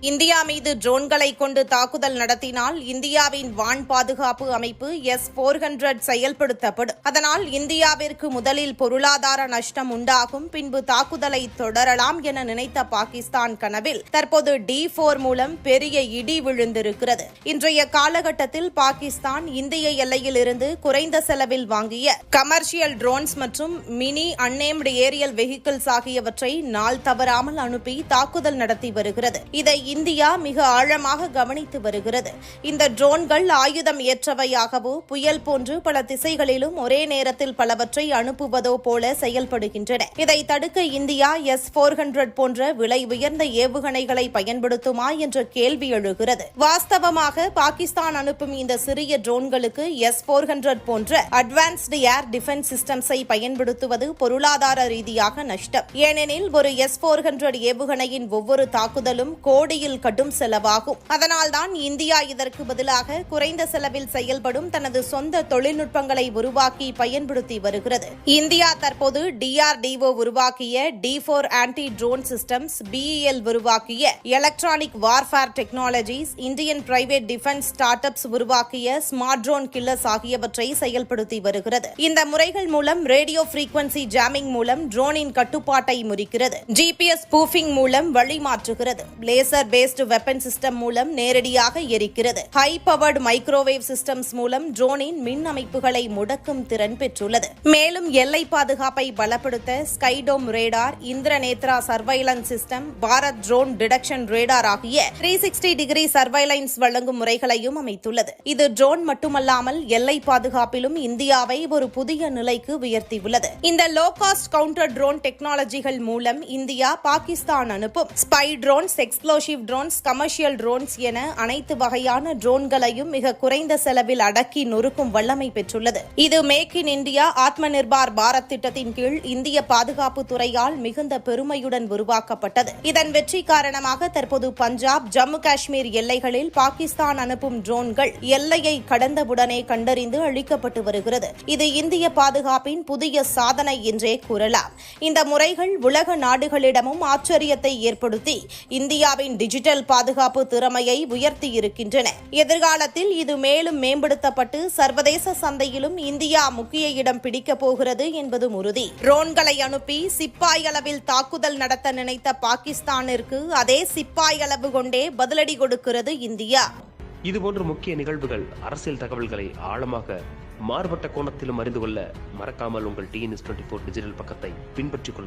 India மீது ட்ரோன்களை கொண்டு தாக்குதல் நடத்தினால் இந்தியாவின் வான் பாதுகாப்பு அமைப்பு S-400 செயல்படுத்தப்படும். அதனால் இந்தியாவிற்கு முதலில் பொருளாதார நஷ்டம் உண்டாகும், பின்பு தாக்குதலை தொடரலாம் என நினைத்த பாகிஸ்தான் கனவில் தற்போது D4 மூலம் பெரிய இடி விழுந்திருக்கிறது. இன்றைய காலகட்டத்தில் பாகிஸ்தான் இந்திய எல்லையில் இருந்து குறைந்த செலவில் வாங்கிய கமர்ஷியல் ட்ரோன்ஸ் மற்றும் மினி அன்னேம்டு ஏரியல் வெஹிக்கிள்ஸ் ஆகியவற்றை நாள் தவறாமல் அனுப்பி தாக்குதல் நடத்தி வருகிறது. இதை இந்தியா மிக ஆழமாக கவனித்து வருகிறது. இந்த ட்ரோன்கள் ஆயுதம் ஏற்றவையாகவோ புயல் போன்று பல திசைகளிலும் ஒரே நேரத்தில் பலவற்றை அனுப்புவதோ போல செயல்படுகின்றன. இதை தடுக்க இந்தியா S-400 போன்ற விலை உயர்ந்த ஏவுகணைகளை பயன்படுத்துமா என்ற கேள்வி எழுகிறது. வாஸ்தவமாக பாகிஸ்தான் அனுப்பும் இந்த சிறிய ட்ரோன்களுக்கு S-400 போன்ற அட்வான்ஸ்டு ஏர் டிஃபென்ஸ் சிஸ்டம்ஸை பயன்படுத்துவது பொருளாதார ரீதியாக நஷ்டம். ஏனெனில் ஒரு S-400 ஏவுகணையின் ஒவ்வொரு தாக்குதலும் கோடியில் கடும் செலவாகும். அதனால்தான் இந்தியா இதற்கு பதிலாக குறைந்த செலவில் செயல்படும் தனது சொந்த தொழில்நுட்பங்களை உருவாக்கி பயன்படுத்தி வருகிறது. இந்தியா தற்போது DRDO உருவாக்கிய D4 anti drone systems, BEL உருவாக்கிய electronic warfare technologies, Indian private defence start ups உருவாக்கிய ஸ்மார்ட் ட்ரோன் கில்லர்ஸ் ஆகியவற்றை செயல்படுத்தி வருகிறது. இந்த முறைகள் மூலம் ரேடியோ ஃப்ரீக்வன்சி ஜாமிங் மூலம் ட்ரோனின் கட்டுப்பாட்டை முறிக்கிறது, GPS ஸ்பூஃபிங் மூலம் வழிமாற்றுகிறது, லேசர் பேஸ்டு வெப்பன் சிஸ்டம் மூலம் நேரடியாக எரிக்கிறது, ஹை பவர்டு மைக்ரோவேவ் சிஸ்டம்ஸ் மூலம் ட்ரோனின் மின் அமைப்புகளை முடக்கும் திறன் பெற்றுள்ளது. மேலும் எல்லை பாதுகாப்பை பலப்படுத்த Skydome radar, Indranetra surveillance system, Bharat drone detection radar ஆகிய 360 டிகிரி சர்வைலன்ஸ் வழங்கும் முறைகளையும் அமைத்துள்ளது. இது ட்ரோன் மட்டுமல்லாமல் எல்லை பாதுகாப்பிலும் இந்தியாவை ஒரு புதிய நிலைக்கு உயர்த்தியுள்ளது. இந்த லோ காஸ்ட் கவுண்டர் ட்ரோன் டெக்னாலஜிகள் மூலம் இந்தியா பாகிஸ்தான் அனுப்பும் spy drones, explosive drones, commercial drones என அனைத்து வகையான ட்ரோன்களையும் மிக குறைந்த செலவில் அடக்கி நொறுக்கும் வல்லமை பெற்றுள்ளது. இது make in India Atma Nirbhar Bharat திட்டத்தின் கீழ் இந்திய பாதுகாப்பு துறையால் மிகுந்த பெருமையுடன் உருவாக்கப்பட்டது. இதன் வெற்றி காரணமாக தற்போது பஞ்சாப், ஜம்மு காஷ்மீர் எல்லைகளில் பாகிஸ்தான் அனுப்பும் ட்ரோன்கள் எல்லையை கடந்தவுடனே கண்டறிந்து அழிக்கப்பட்டு வருகிறது. இது இந்திய பாதுகாப்பின் புதிய சாதனை என்றே கூறலாம். இந்த முறைகள் உலக நாடுகளிடமும் ஆச்சரியத்தை ஏற்படுத்தி இந்தியாவின் டிஜிட்டல் பாதுகாப்பு திறமையை உயர்த்தியிருக்கின்றன. எதிர்காலத்தில் இது மேலும் மேம்படுத்தப்பட்டு சர்வதேச சந்தையிலும் இந்தியா முக்கிய இடம் பிடிக்கப் போகிறது என்பதும் உறுதி. ட்ரோன்களை அனுப்பி சிப்பாய் அளவில் தாக்குதல் நடத்த நினைத்த பாகிஸ்தானிற்கு அதே சிப்பாய் அளவு கொண்டே பதிலடி கொடுக்கிறது இந்தியா. இதுபோன்ற முக்கிய நிகழ்வுகள், அரசியல் தகவல்களை ஆழமாக மாறுபட்ட கோணத்திலும் அறிந்து கொள்ள மறக்காமல் உங்கள் TNS24 டிஜிட்டல் பக்கத்தை பின்பற்றிக் கொள்ள